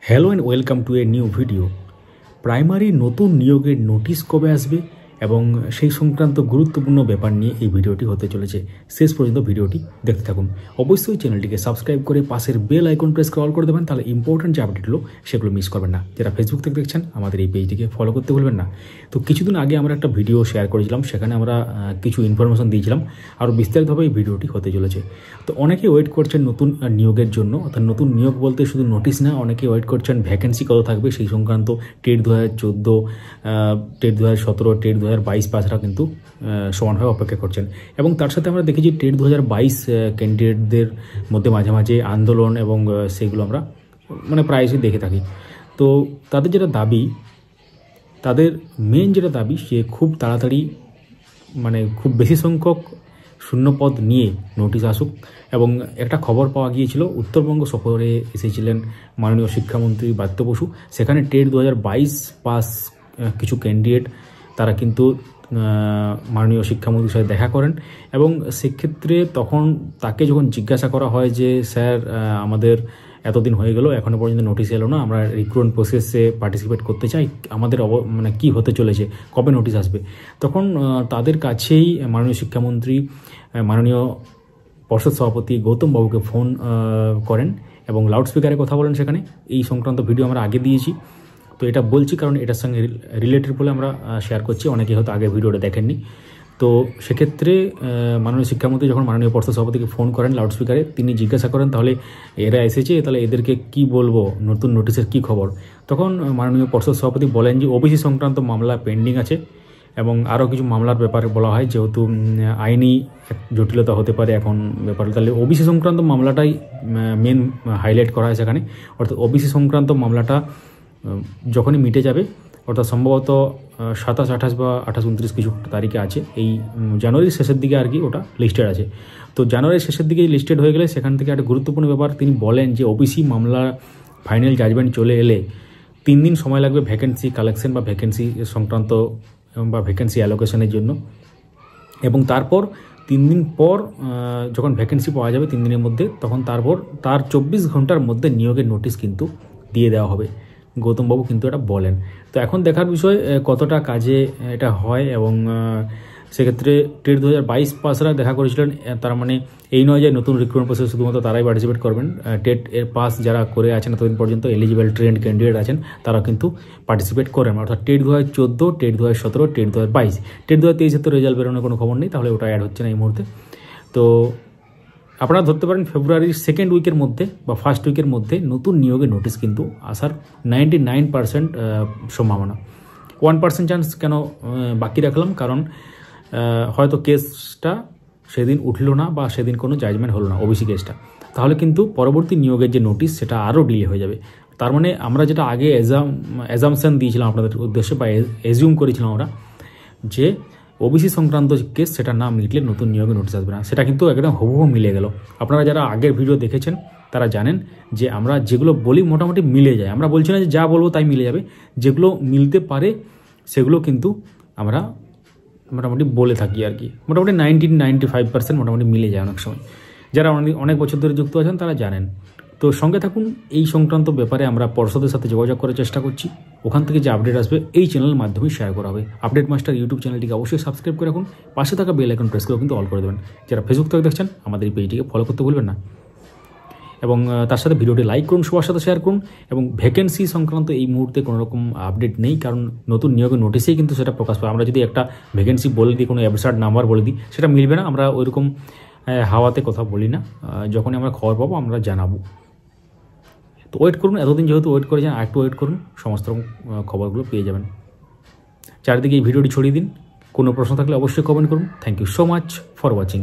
Hello and welcome to a new video. Primary নতুন নিয়োগের notice কবে আসবে এবং সেই সংক্রান্ত গুরুত্বপূর্ণ ব্যাপার নিয়ে এই ভিডিওটি হতে চলেছে। শেষ পর্যন্ত ভিডিওটি দেখতে থাকুন। অবশ্যই চ্যানেলটিকে সাবস্ক্রাইব করে পাশের বেল আইকন প্রেস করে অল করে দেবেন, তাহলে ইম্পর্টেন্ট যে আপডেটগুলো সেগুলো মিস করবেন না। যারা ফেসবুক থেকে দেখছেন আমাদের এই পেজটিকে ফলো করতে ভুলবেন না। তো কিছুদিন আগে আমরা একটা ভিডিও শেয়ার করেছিলাম, সেখানে আমরা কিছু ইনফরমেশন দিয়েছিলাম, আরও বিস্তারিতভাবে এই ভিডিওটি হতে চলেছে। তো অনেকে ওয়েট করছেন নতুন নিয়োগের জন্য, অর্থাৎ নতুন নিয়োগ বলতে শুধু নোটিশ না, অনেকে ওয়েট করছেন ভ্যাকেন্সি কত থাকবে সেই সংক্রান্ত। টেট 2014, টেট 2017, টেট 2022 পাসরা কিন্তু সমানভাবে অপেক্ষা করছেন। এবং তার সাথে আমরা দেখেছি টেট 2022 ক্যান্ডিডেটদের মধ্যে মাঝে মাঝে আন্দোলন এবং সেগুলো আমরা প্রায়শই দেখে থাকি। তো তাদের যেটা দাবি, তাদের মেন যেটা দাবি, সে খুব তাড়াতাড়ি খুব বেশি সংখ্যক শূন্যপদ নিয়ে নোটিশ আসুক। এবং একটা খবর পাওয়া গিয়েছিল, উত্তরবঙ্গ সফরে এসেছিলেন মাননীয় শিক্ষামন্ত্রী ব্রাত্য বসু। সেখানে টেট 2022 পাস কিছু ক্যান্ডিডেট তারা কিন্তু মাননীয় শিক্ষামন্ত্রীর সাথে দেখা করেন। এবং সেক্ষেত্রে তখন তাকে যখন জিজ্ঞাসা করা হয় যে স্যার, আমাদের এতদিন হয়ে গেল, এখনও পর্যন্ত নোটিশ এলো না, আমরা রিক্রুটমেন্ট প্রসেসে পার্টিসিপেট করতে চাই, আমাদের কি হতে চলেছে, কবে নোটিশ আসবে, তখন তাদের কাছেই মাননীয় শিক্ষামন্ত্রী মাননীয় পর্ষদ সভাপতি গৌতম বাবুকে ফোন করেন এবং লাউডস্পিকারে কথা বলেন। সেখানে এই সংক্রান্ত ভিডিও আমরা আগে দিয়েছি। তো এটা বলছি কারণ এটার সঙ্গে রিলেটেড বলে আমরা শেয়ার করছি, অনেকে হয়তো আগে ভিডিওটা দেখেননি। তো সেক্ষেত্রে মাননীয় শিক্ষামন্ত্রী যখন মাননীয় পর্ষদ সভাপতিকে ফোন করেন লাউডস্পিকারে, তিনি জিজ্ঞাসা করেন তাহলে এরা এসেছে, তাহলে এদেরকে কি বলবো, নতুন নোটিশের কি খবর। তখন মাননীয় পর্ষদ সভাপতি বলেন যে ওবিসি সংক্রান্ত মামলা পেন্ডিং আছে এবং আরও কিছু মামলার ব্যাপারে বলা হয়, যেহেতু আইনি জটিলতা হতে পারে এখন ব্যাপারে, তাহলে ওবিসি সংক্রান্ত মামলাটাই মেন হাইলাইট করা হয় সেখানে। অর্থাৎ ওবিসি সংক্রান্ত মামলাটা যখনই মিটে যাবে, অর্থাৎ সম্ভবত 27, 28 বা 28, 29 কিছু তারিখে আছে, এই জানুয়ারির শেষের দিকে আর কি ওটা লিস্টেড আছে। তো জানুয়ারির শেষের দিকে লিস্টেড হয়ে গেলে সেখান থেকে একটা গুরুত্বপূর্ণ ব্যাপার তিনি বলেন যে ওবিসি মামলা ফাইনাল জাজমেন্ট চলে এলে 3 দিন সময় লাগবে ভ্যাকেন্সি কালেকশন বা ভ্যাকেন্সি সংক্রান্ত বা ভ্যাকেন্সি অ্যালোকেশনের জন্য। এবং তারপর 3 দিন পর যখন ভ্যাকেন্সি পাওয়া যাবে 3 দিনের মধ্যে, তখন তারপর তার 24 ঘন্টার মধ্যে নিয়োগের নোটিশ কিন্তু দিয়ে দেওয়া হবে। গৌতমবাবু কিন্তু এটা বলেন। তো এখন দেখার বিষয় কতটা কাজে এটা হয়। এবং সেক্ষেত্রে টেট 2022 পাসরা দেখা করেছিলেন, তার এই নয় যে নতুন রিক্রুটমেন্ট প্রসেস শুধুমাত্র তারাই পার্টিসিপেট করবেন। টেট এর পাস যারা করে আছেন এতদিন পর্যন্ত এলিজিবল ট্রেন্ড ক্যান্ডিডেট আছেন, তারা কিন্তু পার্টিসিপেট করেন। অর্থাৎ টেট 2014, টেট 2017, টেট 2022, টেট 2023 তো রেজাল্ট বেরোনোর কোনো খবর নেই, তাহলে ওটা অ্যাড হচ্ছে না এই মুহূর্তে। তো আপনারা ধরতে পারেন ফেব্রুয়ারির 2nd উইকের মধ্যে বা 1st উইকের মধ্যে নতুন নিয়োগের নোটিশ কিন্তু আসার 99% সম্ভাবনা। 1% চান্স কেন বাকি রাখলাম, কারণ হয়তো কেসটা সেদিন উঠল না বা সেদিন কোনো জাজমেন্ট হলো না ওবিসি কেসটা, তাহলে কিন্তু পরবর্তী নিয়োগের যে নোটিশ সেটা আরও ডিলে হয়ে যাবে। তার আমরা যেটা আগে অ্যাজামশন দিয়েছিলাম আপনাদের উদ্দেশ্যে বা এজিউম করেছিলাম আমরা, যে ওবিসি সংক্রান্ত কেস সেটা না মিটলে নতুন নিয়োগে নোটিশ আসবে না, সেটা কিন্তু একদম হুবহু মিলে গেল। আপনারা যারা আগের ভিডিও দেখেছেন তারা জানেন যে আমরা যেগুলো বলি মোটামুটি মিলে যায়। আমরা বলছি না যে যা বলবো তাই মিলে যাবে, যেগুলো মিলতে পারে সেগুলো কিন্তু আমরা মোটামুটি বলে থাকি আর কি। মোটামুটি 95% মোটামুটি মিলে যায় অনেক সময়। যারা অনেক বছর ধরে যুক্ত আছেন তারা জানেন। তো সঙ্গে থাকুন, এই সংক্রান্ত ব্যাপারে আমরা পর্ষদের সাথে যোগাযোগ করার চেষ্টা করছি। ওখান থেকে যে আপডেট আসবে এই চ্যানেলের মাধ্যমে শেয়ার করা হবে। আপডেট মাস্টার ইউটিউব চ্যানেলটিকে অবশ্যই সাবস্ক্রাইব করে রাখুন, পাশে থাকা বেল আইকন প্রেস করে কিন্তু অল করে দেবেন। যারা ফেসবুক থেকে দেখছেন আমাদের এই পেজটিকে ফলো করতে ভুলবেন না এবং তার সাথে ভিডিওটি লাইক করুন, সবার সাথে শেয়ার করুন। এবং ভ্যাকেন্সি সংক্রান্ত এই মুহূর্তে কোনো রকম আপডেট নেই, কারণ নতুন নিয়োগের নোটিশেই কিন্তু সেটা প্রকাশ পায়। আমরা যদি একটা ভ্যাকেন্সি বলে দিই, কোনো অ্যাবসার্ড নাম্বার বলে দিই, সেটা মিলবে না। আমরা ওইরকম হাওয়াতে কথা বলি না, যখনই আমরা খবর পাবো আমরা জানাবো। তো ওয়েট করুন, এতদিন যেহেতু ওয়েট করেছেন আরেকটু ওয়েট করুন, সমস্ত রকম খবরগুলো পেয়ে যাবেন। চারিদিকে এই ভিডিওটি ছড়িয়ে দিন। কোনো প্রশ্ন থাকলে অবশ্যই কমেন্ট করুন। Thank you so much for watching.